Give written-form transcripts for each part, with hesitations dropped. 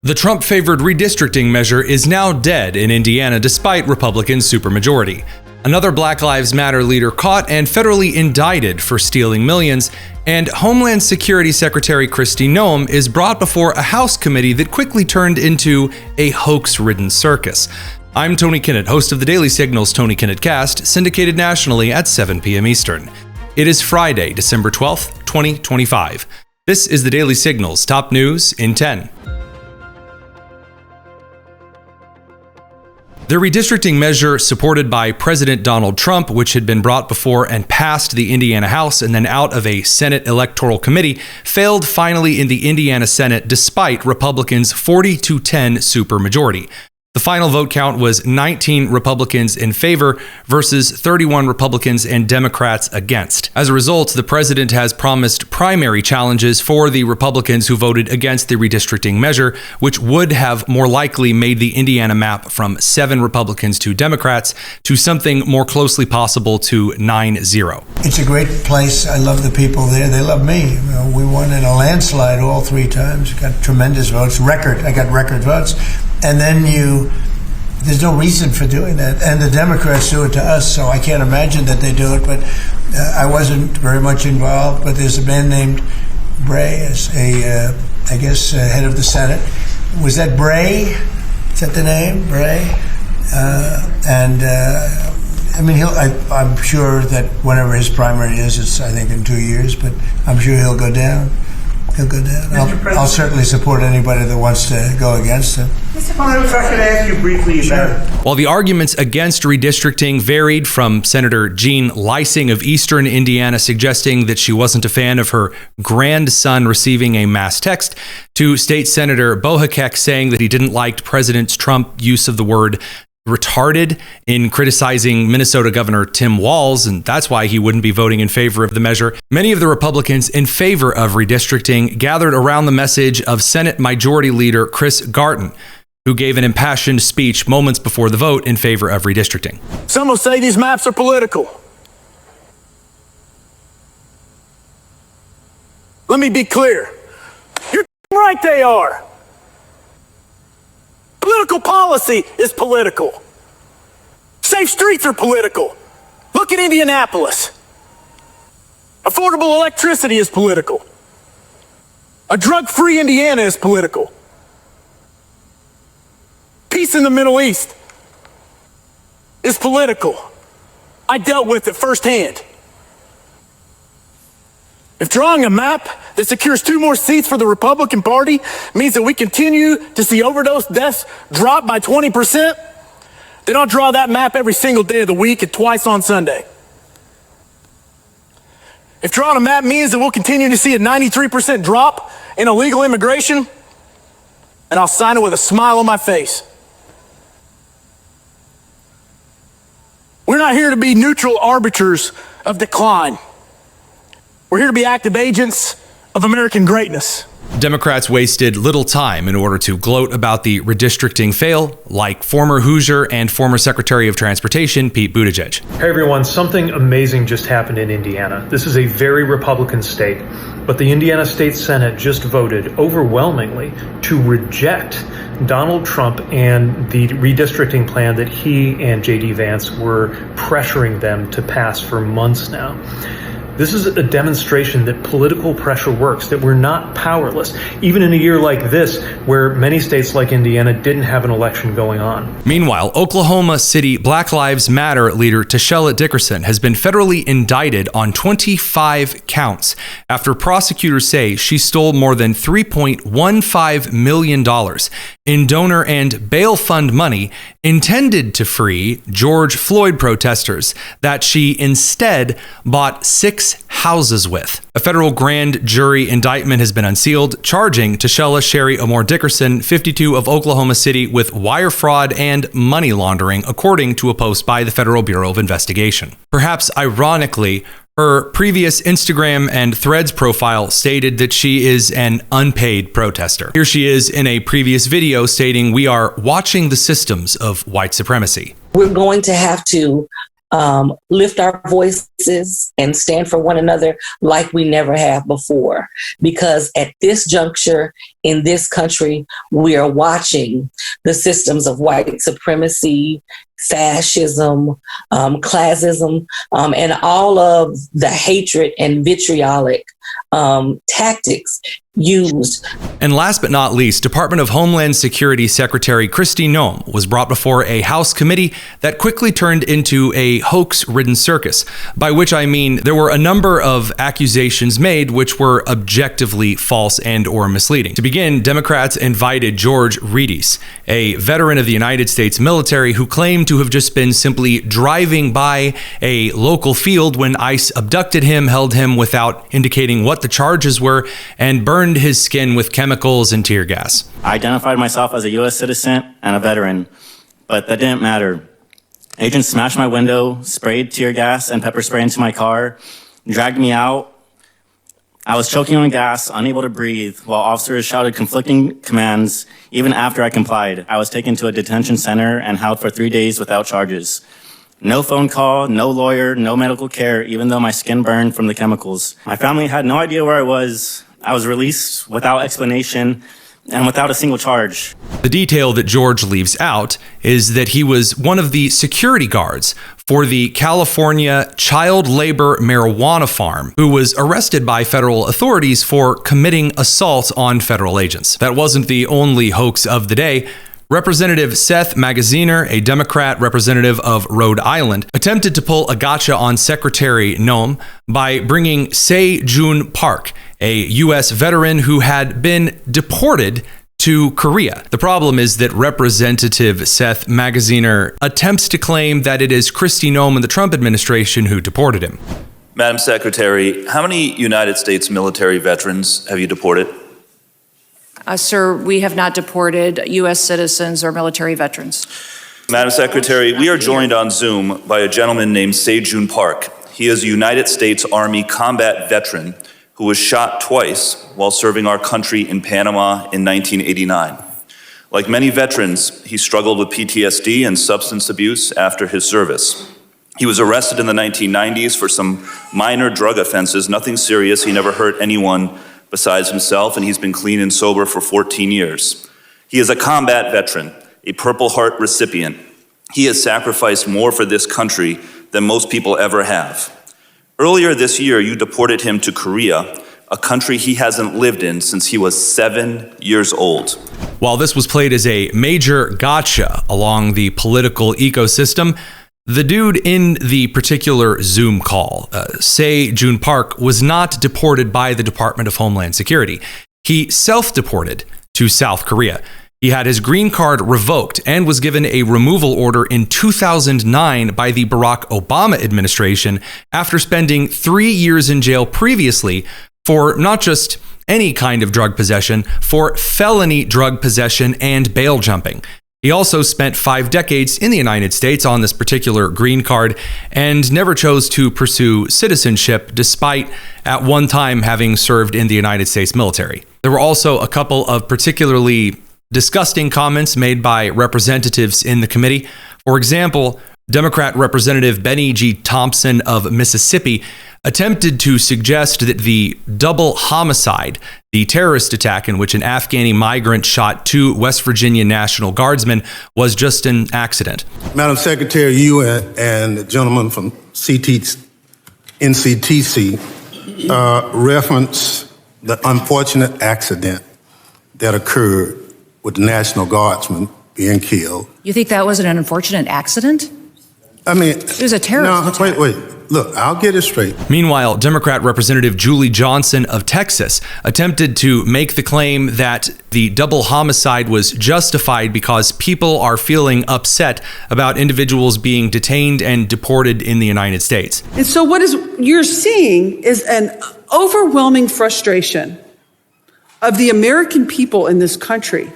The Trump-favored redistricting measure is now dead in Indiana despite Republican supermajority. Another Black Lives Matter leader caught and federally indicted for stealing millions, and Homeland Security Secretary Kristi Noem is brought before a House committee that quickly turned into a hoax-ridden circus. I'm Tony Kinnett, host of the Daily Signal's Tony Kinnett Cast, syndicated nationally at 7 p.m. Eastern. It is Friday, December 12th, 2025. This is the Daily Signal's top news in 10. The redistricting measure supported by President Donald Trump, which had been brought before and passed the Indiana House and then out of a Senate electoral committee, failed finally in the Indiana Senate despite Republicans' 40-10 supermajority. The final vote count was 19 Republicans in favor versus 31 Republicans and Democrats against. As a result, the president has promised primary challenges for the Republicans who voted against the redistricting measure, which would have more likely made the Indiana map from 7 Republicans to Democrats to something more closely possible to 9-0. It's a great place. I love the people there. They love me. We won in a landslide all 3 times. Got tremendous votes. I got record votes. And then there's no reason for doing that. And the Democrats do it to us, so I can't imagine that they do it. But I wasn't very much involved. But there's a man named Bray, as head of the Senate. Was that Bray? Is that the name, Bray? I'm sure that whenever his primary is, it's I think in 2 years. But I'm sure he'll go down. I'll certainly support anybody that wants to go against it. Mr. President, if I could ask you briefly about While the arguments against redistricting varied from Senator Jean Lysing of Eastern Indiana suggesting that she wasn't a fan of her grandson receiving a mass text, to State Senator Bohacek saying that he didn't like President Trump's use of the word retarded in criticizing Minnesota Governor Tim Walz, and that's why he wouldn't be voting in favor of the measure. Many of the Republicans in favor of redistricting gathered around the message of Senate Majority Leader Chris Garton, who gave an impassioned speech moments before the vote in favor of redistricting. Some will say these maps are political. Let me be clear. You're right, they are. Political policy is political. Safe streets are political. Look at Indianapolis. Affordable electricity is political. A drug-free Indiana is political. Peace in the Middle East is political. I dealt with it firsthand. If drawing a map that secures 2 more seats for the Republican Party means that we continue to see overdose deaths drop by 20%, then I'll draw that map every single day of the week and twice on Sunday. If drawing a map means that we'll continue to see a 93% drop in illegal immigration, then I'll sign it with a smile on my face. We're not here to be neutral arbiters of decline. We're here to be active agents of American greatness. Democrats wasted little time in order to gloat about the redistricting fail, like former Hoosier and former Secretary of Transportation Pete Buttigieg. Hey everyone, something amazing just happened in Indiana. This is a very Republican state, but the Indiana State Senate just voted overwhelmingly to reject Donald Trump and the redistricting plan that he and J.D. Vance were pressuring them to pass for months now. This is a demonstration that political pressure works, that we're not powerless, even in a year like this, where many states like Indiana didn't have an election going on. Meanwhile, Oklahoma City Black Lives Matter leader Tashella Dickerson has been federally indicted on 25 counts after prosecutors say she stole more than $3.15 million in donor and bail fund money intended to free George Floyd protesters that she instead bought 6 houses with. A federal grand jury indictment has been unsealed, charging Tashella Sherry Amore Dickerson, 52, of Oklahoma City, with wire fraud and money laundering, according to a post by the Federal Bureau of Investigation. Perhaps ironically, her previous Instagram and Threads profile stated that she is an unpaid protester. Here she is in a previous video stating, "We are watching the systems of white supremacy." We're going to have to lift our voices and stand for one another like we never have before. Because at this juncture in this country, we are watching the systems of white supremacy, fascism, classism, and all of the hatred and vitriolic tactics used. And last but not least, Department of Homeland Security Secretary Kristi Noem was brought before a House committee that quickly turned into a hoax-ridden circus, by which I mean there were a number of accusations made which were objectively false and or misleading. To begin, Democrats invited George Redistricting, a veteran of the United States military who claimed to have just been simply driving by a local field when ICE abducted him, held him without indicating what the charges were, and burned his skin with chemicals and tear gas. I identified myself as a U.S. citizen and a veteran, but that didn't matter. Agents smashed my window, sprayed tear gas and pepper spray into my car, dragged me out. I was choking on gas, unable to breathe, while officers shouted conflicting commands. Even after I complied, I was taken to a detention center and held for 3 days without charges. No phone call, no lawyer, no medical care, even though my skin burned from the chemicals. My family had no idea where I was. I was released without explanation and without a single charge. The detail that George leaves out is that he was one of the security guards for the California child labor marijuana farm who was arrested by federal authorities for committing assault on federal agents. That wasn't the only hoax of the day. Representative Seth Magaziner, a Democrat representative of Rhode Island, attempted to pull a gotcha on Secretary Noem by bringing Se-Jun Park, a U.S. veteran who had been deported to Korea. The problem is that Representative Seth Magaziner attempts to claim that it is Kristi Noem and the Trump administration who deported him. Madam Secretary, how many United States military veterans have you deported? Sir, we have not deported U.S. citizens or military veterans. Madam Secretary, we are joined on Zoom by a gentleman named Se-Jun Park. He is a United States Army combat veteran who was shot twice while serving our country in Panama in 1989. Like many veterans, he struggled with PTSD and substance abuse after his service. He was arrested in the 1990s for some minor drug offenses, nothing serious. He never hurt anyone besides himself, and he's been clean and sober for 14 years. He is a combat veteran, a Purple Heart recipient. He has sacrificed more for this country than most people ever have. Earlier this year, you deported him to Korea, a country he hasn't lived in since he was 7 years old. While this was played as a major gotcha along the political ecosystem, the dude in the particular Zoom call, Se-Jun Park, was not deported by the Department of Homeland Security. He self-deported to South Korea. He had his green card revoked and was given a removal order in 2009 by the Barack Obama administration after spending 3 years in jail previously for not just any kind of drug possession, for felony drug possession and bail jumping. He also spent 5 decades in the United States on this particular green card and never chose to pursue citizenship despite at one time having served in the United States military. There were also a couple of particularly disgusting comments made by representatives in the committee. For example, Democrat Representative Benny G. Thompson of Mississippi attempted to suggest that the double homicide, the terrorist attack in which an Afghani migrant shot 2 West Virginia National Guardsmen, was just an accident. Madam Secretary, you and the gentleman from NCTC reference the unfortunate accident that occurred with the National Guardsmen being killed. You think that was an unfortunate accident? I mean, it was a terrorist attack. Wait. Look, I'll get it straight. Meanwhile, Democrat Representative Julie Johnson of Texas attempted to make the claim that the double homicide was justified because people are feeling upset about individuals being detained and deported in the United States. And so you're seeing is an overwhelming frustration of the American people in this country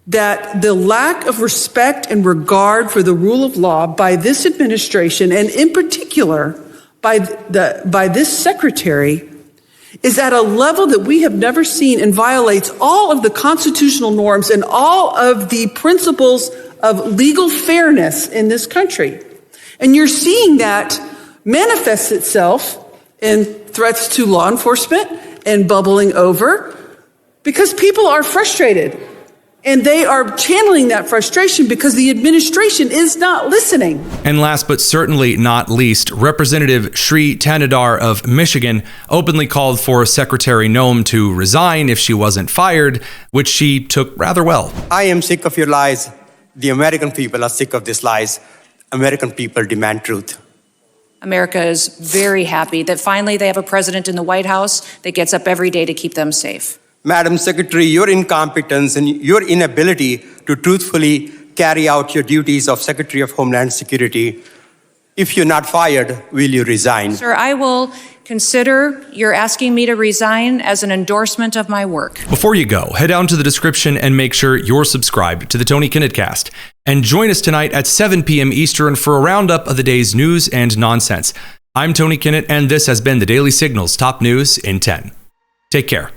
that the lack of respect and regard for the rule of law by this administration, and in particular by this secretary, is at a level that we have never seen and violates all of the constitutional norms and all of the principles of legal fairness in this country. And you're seeing that manifest itself in threats to law enforcement and bubbling over because people are frustrated. And they are channeling that frustration because the administration is not listening. And last but certainly not least, Representative Sri Tanadar of Michigan openly called for Secretary Noem to resign if she wasn't fired, which she took rather well. I am sick of your lies. The American people are sick of these lies. American people demand truth. America is very happy that finally they have a president in the White House that gets up every day to keep them safe. Madam Secretary, your incompetence and your inability to truthfully carry out your duties of Secretary of Homeland Security, if you're not fired, will you resign? Sir, I will consider your asking me to resign as an endorsement of my work. Before you go, head down to the description and make sure you're subscribed to the Tony Kinnett Cast. And join us tonight at 7 p.m. Eastern for a roundup of the day's news and nonsense. I'm Tony Kinnett, and this has been the Daily Signal's top news in 10. Take care.